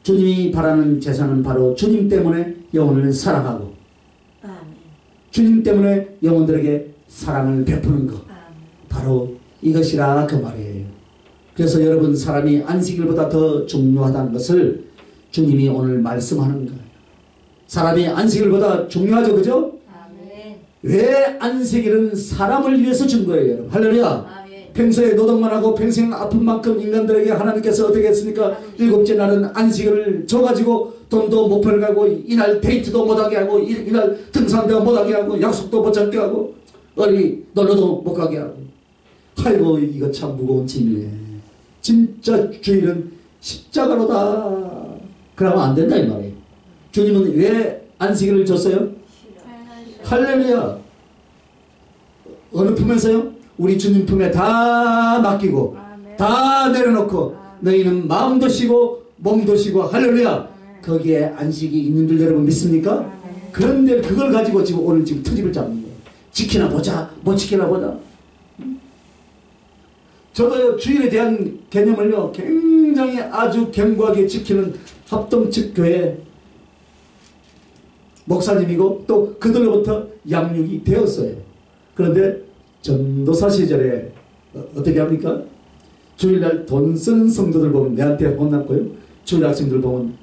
주님이 바라는 제사는 바로 주님 때문에 영혼을 사랑하고 주님 때문에 영혼들에게 사랑을 베푸는 것, 바로 이것이라 그 말이에요. 그래서 여러분, 사람이 안식일보다 더 중요하다는 것을 주님이 오늘 말씀하는 거예요. 사람이 안식일보다 중요하죠, 그죠? 아멘. 왜 안식일은 사람을 위해서 준 거예요, 여러분? 할렐루야. 아멘. 평소에 노동만 하고 평생 아픈 만큼 인간들에게 하나님께서 어떻게 했습니까? 일곱째 날은 안식일을 줘가지고 돈도 못 벌가고 이날 데이트도 못하게 하고 이날 등산도 못하게 하고 약속도 못 잡게 하고 어디 놀러도 못 가게 하고. 아이고, 이거 참 무거운 짐이네. 진짜 주일은 십자가로다. 그러면 안 된다 이 말이에요. 주님은 왜 안식일을 줬어요? 할렐루야. 어느 품에서요? 우리 주님 품에 다 맡기고 다 내려놓고 너희는 마음도 쉬고 몸도 쉬고. 할렐루야. 거기에 안식이 있는 줄 여러분 믿습니까? 그런데 그걸 가지고 지금 오늘 지금 트집을 잡는 거예요. 지키나 보자, 못 지키나 보자. 저도 주일에 대한 개념을요 굉장히 아주 견고하게 지키는 합동측 교회 목사님이고 또 그들로부터 양육이 되었어요. 그런데 전도사 시절에 어떻게 합니까? 주일날 돈 쓰는 성도들 보면 내한테 혼났고요. 주일 학생들 보면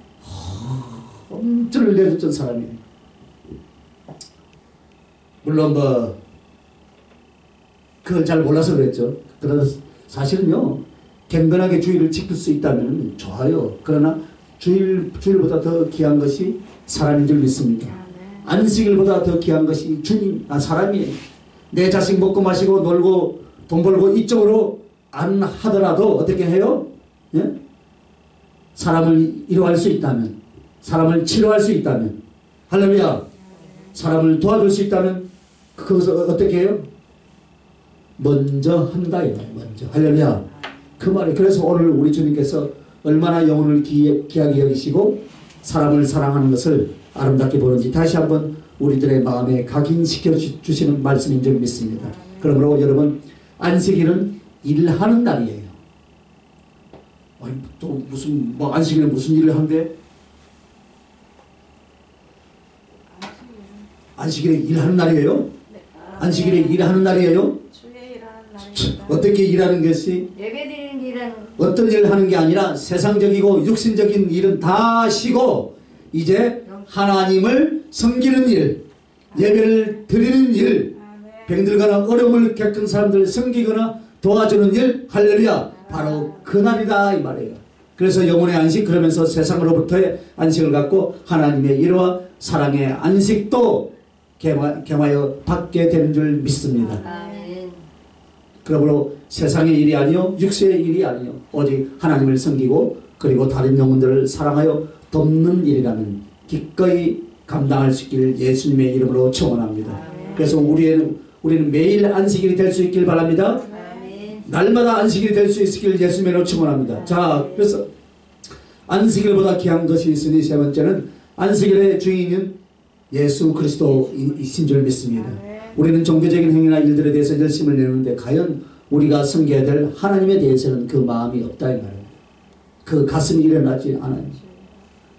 엄청을 내줬던 사람이에요. 물론 뭐 그걸 잘 몰라서 그랬죠. 그러나 사실은요, 경건하게 주일을 지킬 수 있다면 좋아요. 그러나 주일보다 더 귀한 것이 사람인 줄 믿습니다. 안식일보다 더 귀한 것이 사람이에요. 내 자식 먹고 마시고 놀고 돈 벌고 이쪽으로 안 하더라도 어떻게 해요? 예? 사람을 위로할 수 있다면, 사람을 치료할 수 있다면, 할렐루야. 사람을 도와줄 수 있다면 그것을 어떻게 해요? 먼저 한다 이 말이에요. 먼저. 할렐루야. 그 말이. 그래서 오늘 우리 주님께서 얼마나 영혼을 귀하게 여기시고 사람을 사랑하는 것을 아름답게 보는지 다시 한번 우리들의 마음에 각인시켜 주시는 말씀인 줄 믿습니다. 그러므로 여러분, 안식일은 일하는 날이에요. 아니, 또 무슨 안식일에 무슨 일을 한대? 안식일에 일하는 날이에요? 안식일에 일하는 날이에요? 어떻게 일하는 것이? 예배드리는 일은 어떤 일을 하는 게 아니라 세상적이고 육신적인 일은 다 쉬고 이제 하나님을 섬기는 일, 예배를 드리는 일, 병들거나 어려움을 겪은 사람들을 섬기거나 도와주는 일, 할렐루야. 바로 그날이다 이 말이에요. 그래서 영혼의 안식, 그러면서 세상으로부터의 안식을 갖고 하나님의 일과 사랑의 안식도 겸하여 받게 되는 줄 믿습니다. 아멘. 그러므로 세상의 일이 아니요 육체의 일이 아니요 오직 하나님을 섬기고 그리고 다른 영혼들을 사랑하여 돕는 일이라는 기꺼이 감당할 수 있기를 예수님의 이름으로 축원합니다. 그래서 우리는 매일 안식일이 될 수 있길 바랍니다. 날마다 안식일이 될 수 있기를 예수님의 이름으로 축원합니다. 자, 그래서 안식일보다 귀한 것이 있으니 세 번째는 안식일의 주인은 예수 그리스도이신 줄 믿습니다. 우리는 종교적인 행위나 일들에 대해서 열심을 내는데 과연 우리가 섬겨야 될 하나님에 대해서는 그 마음이 없다 이 말이에요. 그 가슴이 일어나지 않아요.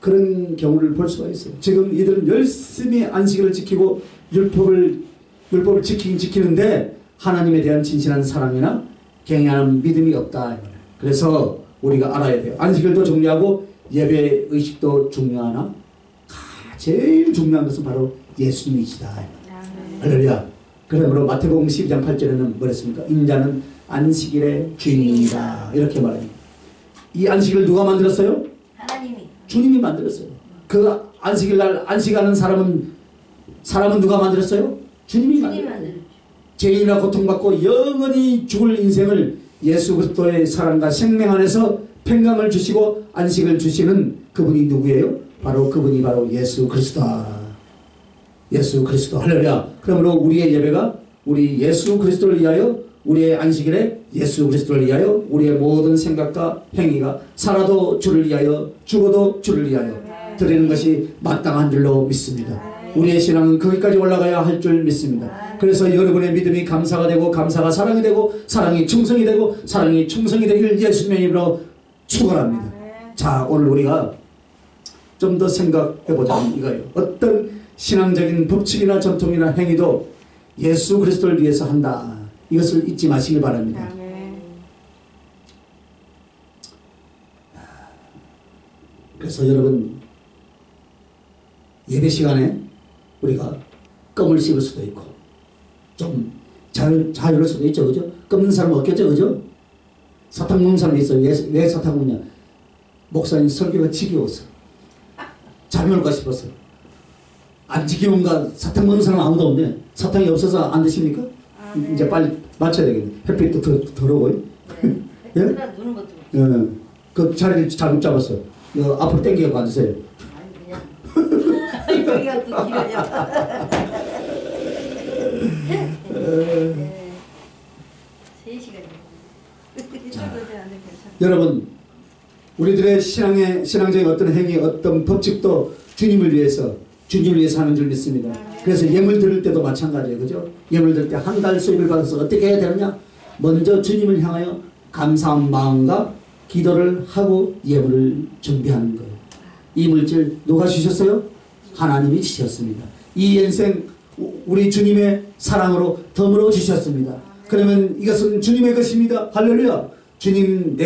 그런 경우를 볼 수가 있어요. 지금 이들은 열심히 안식일을 지키고 율법을 지키는데 하나님에 대한 진실한 사랑이나 경외하는 믿음이 없다 이 말이에요. 그래서 우리가 알아야 돼요. 안식일도 중요하고 예배 의식도 중요하나 제일 중요한 것은 바로 예수님이시다. 할렐루야. 그러므로 마태복음 12장 8절에는 뭐랬습니까? 인자는 안식일의 주인이다. 이렇게 말합니다. 이 안식일을 누가 만들었어요? 하나님이. 주님이 만들었어요. 그 안식일날 안식하는 사람은 누가 만들었어요? 주님이 만들었어요. 죄인이나 고통받고 영원히 죽을 인생을 예수 그리스도의 사랑과 생명 안에서 평강을 주시고 안식을 주시는 그분이 누구예요? 그분이 바로 예수 그리스도다. 예수 그리스도. 할렐루야. 그러므로 우리의 예배가 우리 예수 그리스도를 위하여, 우리의 안식일에 예수 그리스도를 위하여, 우리의 모든 생각과 행위가 살아도 주를 위하여 죽어도 주를 위하여 드리는 것이 마땅한 줄로 믿습니다. 우리의 신앙은 거기까지 올라가야 할 줄 믿습니다. 그래서 여러분의 믿음이 감사가 되고, 감사가 사랑이 되고, 사랑이 충성이 되고, 사랑이 충성이 되기를 예수님의 이름으로 축원합니다. 자, 오늘 우리가 좀 더 생각해보자면 이거예요. 어떤 신앙적인 법칙이나 전통이나 행위도 예수 그리스도를 위해서 한다. 이것을 잊지 마시길 바랍니다. 그래서 여러분, 예배 시간에 우리가 껌을 씹을 수도 있고 좀 자유로울 수도 있죠. 그죠? 껌는 사람 없겠죠. 그죠? 사탕 먹는 사람이 있어요. 왜 사탕 먹냐? 목사님 설교가 지겨워서 잠이 올까 싶어서. 안 지겨운가? 사탕 먹는 사람 아무도 없네. 사탕이 없어서 안 드십니까? 이제 빨리 맞춰야 되겠네. 햇빛도 더러워요. 예? 누는 것도. 그 자리를 잘못 잡았어. 앞으로 당겨서 앉으세요. 아니 그냥 여기가 또 길어져. 네. 3시간이요. 여러분, 우리들의 신앙적인 어떤 행위, 어떤 법칙도 주님을 위해서 하는 줄 믿습니다. 그래서 예물 드릴 때도 마찬가지예요. 그죠? 예물 드릴 때 한 달 수입을 받아서 어떻게 해야 되느냐? 먼저 주님을 향하여 감사한 마음과 기도를 하고 예물을 준비하는 거예요. 이 물질 누가 주셨어요? 하나님이 주셨습니다. 이 인생 우리 주님의 사랑으로 덤으로 주셨습니다. 그러면 이것은 주님의 것입니다. 할렐루야. 주님,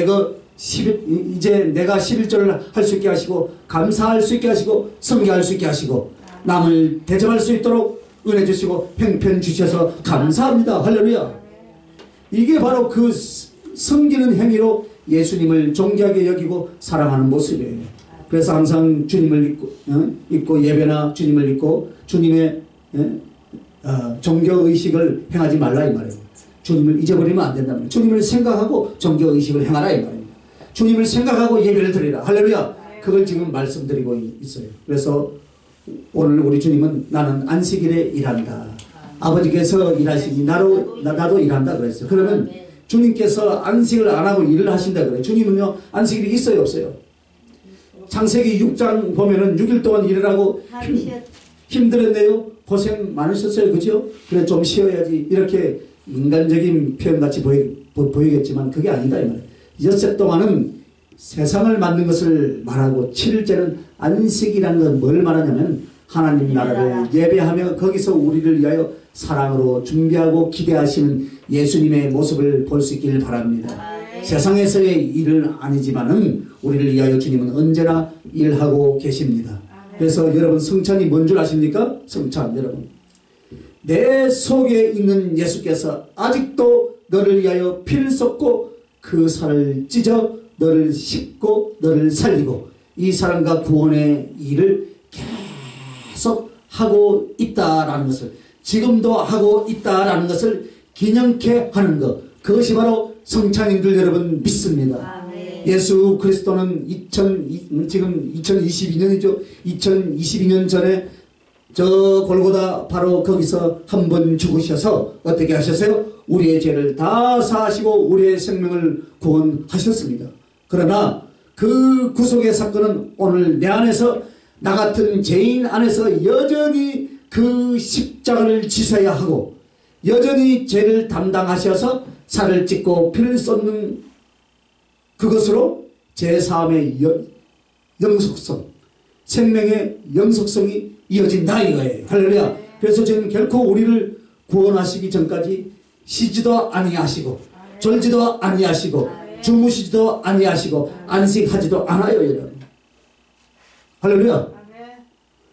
이제 내가 11절을 할 수 있게 하시고, 감사할 수 있게 하시고, 성교할 수 있게 하시고, 남을 대접할 수 있도록 은혜 주시고 형편 주셔서 감사합니다. 할렐루야. 이게 바로 그 섬기는 행위로 예수님을 존귀하게 여기고 사랑하는 모습이에요. 그래서 항상 주님을 잊고 예배나 주님을 잊고 주님의 종교의식을 행하지 말라 이 말이에요. 주님을 잊어버리면 안 된다는 거예요. 주님을 생각하고 종교의식을 행하라 이 말입니다. 주님을 생각하고 예배를 드리라. 할렐루야. 그걸 지금 말씀드리고 있어요. 그래서 오늘 우리 주님은 나는 안식일에 일한다. 아버지께서 일하시니 나도 일한다 그랬어요. 그러면 주님께서 안식을 안 하고 일을 하신다 그래요. 주님은요, 안식일이 있어요 없어요? 창세기 6장 보면은 6일 동안 일을 하고 힘들었네요. 고생 많으셨어요. 그죠? 그래 좀 쉬어야지. 이렇게 인간적인 표현같이 보이겠지만 그게 아니다 이 말이에요. 엿새 동안은 세상을 만든 것을 말하고 7일째는 안식이라는 건 뭘 말하냐면 하나님 나라를 예배하며 거기서 우리를 위하여 사랑으로 준비하고 기대하시는 예수님의 모습을 볼 수 있기를 바랍니다. 세상에서의 일은 아니지만은 우리를 위하여 주님은 언제나 일하고 계십니다. 그래서 여러분 성찬이 뭔 줄 아십니까? 성찬 여러분. 내 속에 있는 예수께서 아직도 너를 위하여 피를 쏟고 그 살을 찢어 너를 씻고 너를 살리고 이 사랑과 구원의 일을 계속 하고 있다라는 것을, 지금도 하고 있다라는 것을 기념케 하는 것, 그것이 바로 성찬인들 여러분 믿습니다. 예수 그리스도는 지금 2022년이죠. 2022년 전에 저 골고다 바로 거기서 한 번 죽으셔서 어떻게 하셨어요? 우리의 죄를 다 사하시고 우리의 생명을 구원하셨습니다. 그러나 그 구속의 사건은 오늘 내 안에서, 나 같은 죄인 안에서 여전히 그 십자가를 지셔야 하고 여전히 죄를 담당하셔서 살을 찢고 피를 쏟는 그것으로 제사함의 영속성, 생명의 영속성이 이어진다 이거예요. 할렐루야. 그래서 저는 결코 우리를 구원하시기 전까지 쉬지도 아니하시고 졸지도 아니하시고 주무시지도 아니하시고 안식하지도 않아요 여러분. 할렐루야.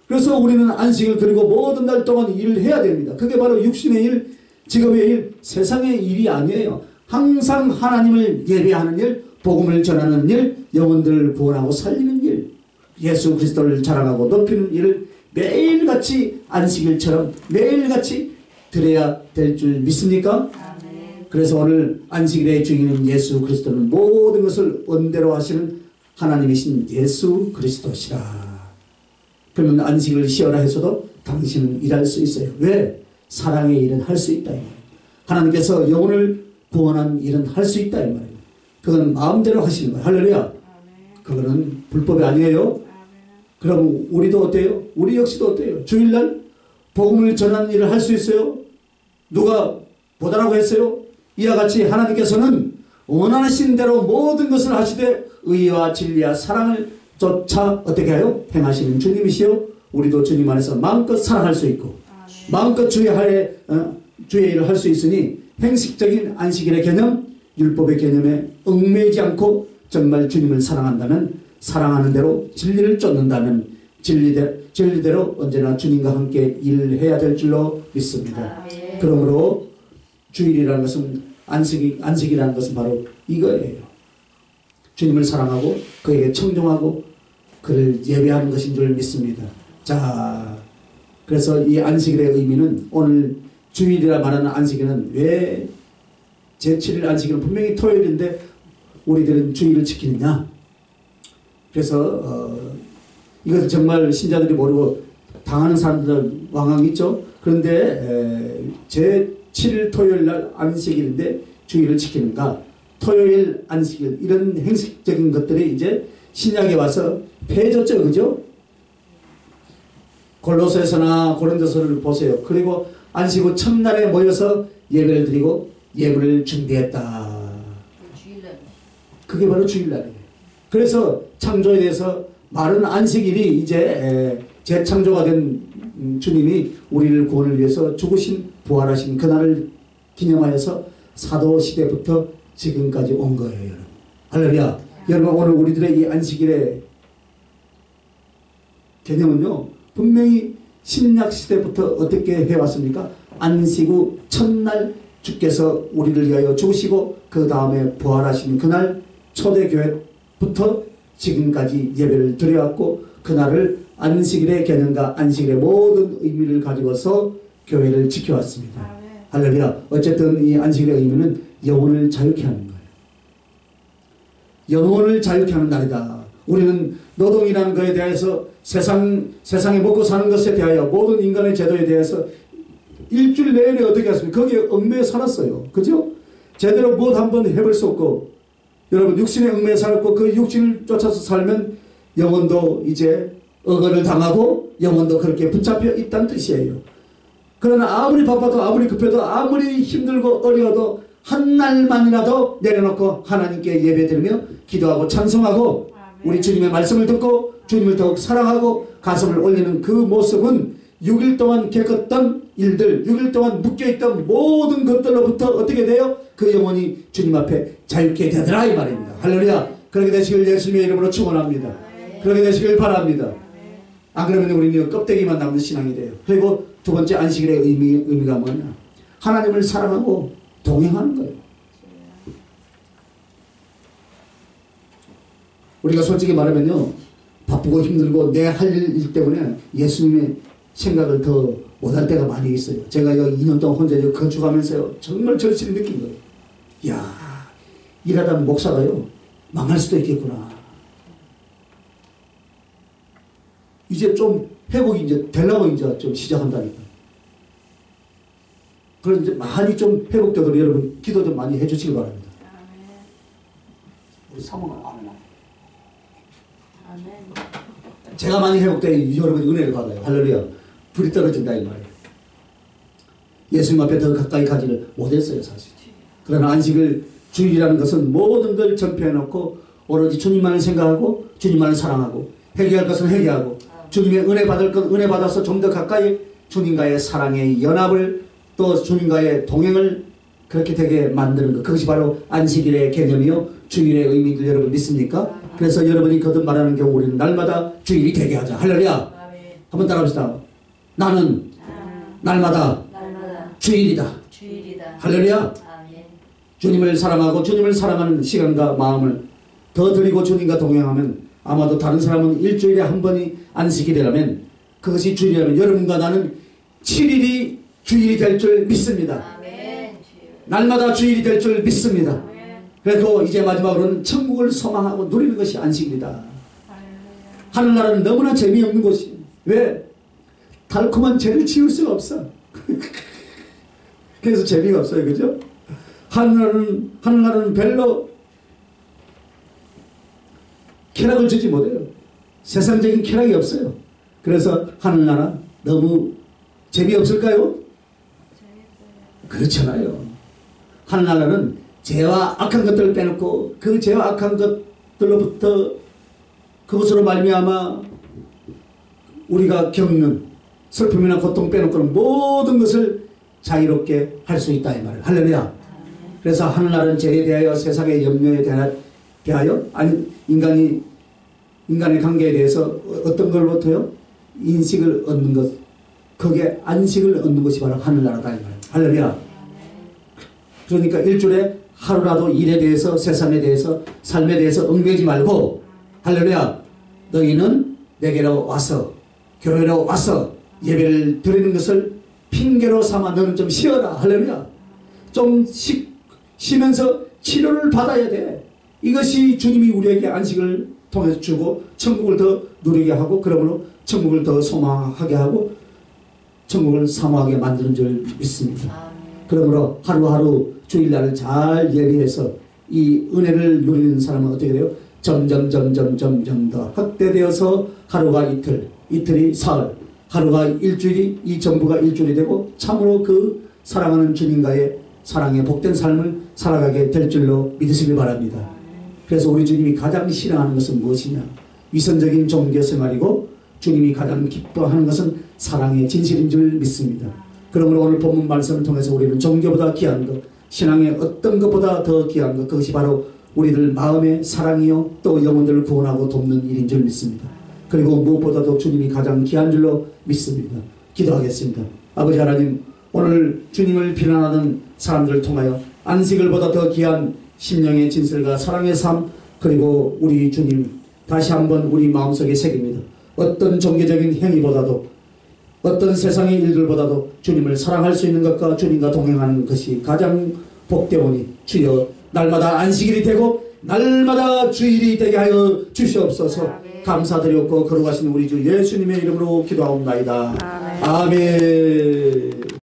그래서 우리는 안식을 그리고 모든 날 동안 일을 해야 됩니다. 그게 바로 육신의 일, 직업의 일, 세상의 일이 아니에요. 항상 하나님을 예배하는 일, 복음을 전하는 일, 영혼들을 구원하고 살리는 일, 예수 그리스도를 자랑하고 높이는 일을 매일같이 안식일처럼 매일같이 드려야 될 줄 믿습니까? 그래서 오늘 안식일의 주인은 예수 그리스도는 모든 것을 원대로 하시는 하나님이신 예수 그리스도시라. 그러면 안식을 쉬어라 해서도 당신은 일할 수 있어요. 왜? 사랑의 일은 할 수 있다 이 말이에요. 하나님께서 영혼을 구원한 일은 할 수 있다 이 말이에요. 그건 마음대로 하시는 거예요. 할렐루야. 그거는 불법이 아니에요. 그럼 우리도 어때요? 우리 역시도 어때요? 주일날 복음을 전하는 일을 할 수 있어요? 누가 보다라고 했어요? 이와 같이 하나님께서는 원하신 대로 모든 것을 하시되 의와 진리와 사랑을 쫓아 어떻게 해요? 행하시는 주님이시요. 우리도 주님 안에서 마음껏 사랑할 수 있고 마음껏 주의 일을 할 수 있으니 행식적인 안식일의 개념, 율법의 개념에 얽매이지 않고 정말 주님을 사랑한다면 사랑하는 대로 진리를 쫓는다면 진리대로 언제나 주님과 함께 일을 해야 될 줄로 믿습니다. 그러므로 주일이라는 것은 안식이라는 것은 바로 이거예요. 주님을 사랑하고 그에게 청종하고 그를 예배하는 것인 줄 믿습니다. 자, 그래서 이 안식일의 의미는 오늘 주일이라 말하는 안식일은 왜 제7일 안식일은 분명히 토요일인데 우리들은 주일을 지키느냐? 그래서 이것을 정말 신자들이 모르고 당하는 사람들 왕왕 있죠. 그런데 제7일 토요일 날 안식일인데 주일을 지키는가? 토요일 안식일 이런 행식적인 것들이 이제 신약에 와서 폐해졌죠. 그죠? 골로새서나 고린도서를 보세요. 그리고 안식 후 첫날에 모여서 예배를 드리고 예물을 준비했다. 그게 바로 주일날이에요. 그래서 창조에 대해서 말은 안식일이 이제 재창조가 된 주님이 우리를 구원을 위해서 죽으신 부활하신 그날을 기념하여서 사도시대부터 지금까지 온 거예요. 여러분. 할렐루야. 여러분 오늘 우리들의 이 안식일의 개념은요. 분명히 신약시대부터 어떻게 해왔습니까? 안식 후 첫날 주께서 우리를 위하여 죽으시고 그 다음에 부활하신 그날 초대교회부터 지금까지 예배를 드려왔고 그날을 안식일의 개념과 안식일의 모든 의미를 가지고서 교회를 지켜왔습니다. 할렐루야. 어쨌든 이 안식일의 의미는 영혼을 자유케 하는 거예요. 영혼을 자유케 하는 날이다. 우리는 노동이라는 것에 대해서 세상에 먹고 사는 것에 대하여 모든 인간의 제도에 대해서 일주일 내내 어떻게 했습니까? 거기에 얽매여 살았어요. 그죠? 제대로 무엇 한번 해볼 수 없고 여러분 육신에 얽매여 살았고 그 육신을 쫓아서 살면 영혼도 이제 억울을 당하고 영혼도 그렇게 붙잡혀 있다는 뜻이에요. 그러나 아무리 바빠도 아무리 급해도 아무리 힘들고 어려워도 한 날만이라도 내려놓고 하나님께 예배드리며 기도하고 찬송하고 우리 주님의 말씀을 듣고 주님을 더욱 사랑하고 가슴을 올리는 그 모습은 6일 동안 겪었던 일들 6일 동안 묶여있던 모든 것들로부터 어떻게 돼요? 그 영혼이 주님 앞에 자유케 되더라 이 말입니다. 할렐루야. 그렇게 되시길 예수님의 이름으로 축원합니다. 그렇게 되시길 바랍니다. 안 그러면 우리는 껍데기만 남는 신앙이 돼요. 그리고 두 번째 안식일의 의미가 뭐냐? 하나님을 사랑하고 동행하는 거예요. 우리가 솔직히 말하면요. 바쁘고 힘들고 내 할 일 때문에 예수님의 생각을 더 못할 때가 많이 있어요. 제가 여기 2년 동안 혼자 여기 건축하면서요. 정말 절실히 느낀 거예요. 이야, 일하다 목사가요. 망할 수도 있겠구나. 이제 좀 회복이 이제 되려고 이제 좀 시작한다니까. 그런 이제 많이 좀 회복되도록 여러분 기도 좀 많이 해주시기 바랍니다. 우리 사모는 아멘. 제가 많이 회복돼 여러분이 은혜를 받아요. 할렐루야. 불이 떨어진다 이 말이에요. 예수님 앞에 더 가까이 가지를 못했어요 사실. 그러나 안식을 주일이라는 것은 모든 걸 전폐해놓고 오로지 주님만을 생각하고 주님만을 사랑하고 회개할 것은 회개하고 주님의 은혜 받을 건 은혜 받아서 좀 더 가까이 주님과의 사랑의 연합을 또 주님과의 동행을 그렇게 되게 만드는 것. 그것이 바로 안식일의 개념이요 주일의 의미를 여러분 믿습니까? 그래서 여러분이 거듭 말하는 경우 우리는 날마다 주일이 되게 하자. 할렐루야. 한번 따라합시다. 나는 날마다 주일이다. 할렐루야. 주님을 사랑하고 주님을 사랑하는 시간과 마음을 더 드리고 주님과 동행하면 아마도 다른 사람은 일주일에 한 번이 안식일이라면 그것이 주일이라면 여러분과 나는 7일이 주일이 될 줄 믿습니다. 날마다 주일이 될 줄 믿습니다. 그리고 이제 마지막으로는 천국을 소망하고 누리는 것이 안식입니다. 하늘나라는 너무나 재미없는 곳이 왜? 달콤한 죄를 지을 수가 없어. 그래서 재미가 없어요. 그죠? 하늘나라는 별로 쾌락을 주지 못해요. 세상적인 쾌락이 없어요. 그래서 하늘나라 너무 재미없을까요? 그렇잖아요. 하늘나라는 죄와 악한 것들을 빼놓고 그 죄와 악한 것들로부터 그것으로 말미암아 우리가 겪는 슬픔이나 고통 빼놓고는 모든 것을 자유롭게 할 수 있다 이 말을. 할렐루야. 그래서 하늘나라는 죄에 대하여 세상의 염려에 대하여 아니 인간의 관계에 대해서 어떤 걸부터요? 인식을 얻는 것, 거기에 안식을 얻는 것이 바로 하늘나라다 이 말. 할렐루야. 그러니까 일주일에 하루라도 일에 대해서 세상에 대해서 삶에 대해서 얽매이지 말고 할렐루야. 너희는 내게로 와서 교회로 와서 예배를 드리는 것을 핑계로 삼아 너는 좀 쉬어라. 할렐루야. 좀 쉬면서 치료를 받아야 돼. 이것이 주님이 우리에게 안식을 통해서 주고 천국을 더 누리게 하고 그러므로 천국을 더 소망하게 하고 천국을 사모하게 만드는 줄 믿습니다. 그러므로 하루하루 주일날을 잘 예비해서 이 은혜를 누리는 사람은 어떻게 돼요? 점점 더 확대되어서 하루가 이틀, 이틀이 사흘, 하루가 일주일이 이 전부가 일주일이 되고 참으로 그 사랑하는 주님과의 사랑의 복된 삶을 살아가게 될 줄로 믿으시길 바랍니다. 그래서 우리 주님이 가장 싫어하는 것은 무엇이냐? 위선적인 종교 생활이고 주님이 가장 기뻐하는 것은 사랑의 진실인 줄 믿습니다. 그러므로 오늘 본문 말씀을 통해서 우리는 종교보다 귀한 것, 신앙의 어떤 것보다 더 귀한 것, 그것이 바로 우리들 마음의 사랑이요 또 영혼들을 구원하고 돕는 일인 줄 믿습니다. 그리고 무엇보다도 주님이 가장 귀한 줄로 믿습니다. 기도하겠습니다. 아버지 하나님, 오늘 주님을 비난하는 사람들을 통하여 안식을 보다 더 귀한 심령의 진실과 사랑의 삶, 그리고 우리 주님 다시 한번 우리 마음속에 새깁니다. 어떤 종교적인 행위보다도 어떤 세상의 일들보다도 주님을 사랑할 수 있는 것과 주님과 동행하는 것이 가장 복되오니 주여 날마다 안식일이 되고 날마다 주일이 되게 하여 주시옵소서. 감사드렸고 거룩하신 우리 주 예수님의 이름으로 기도하옵나이다. 아멘.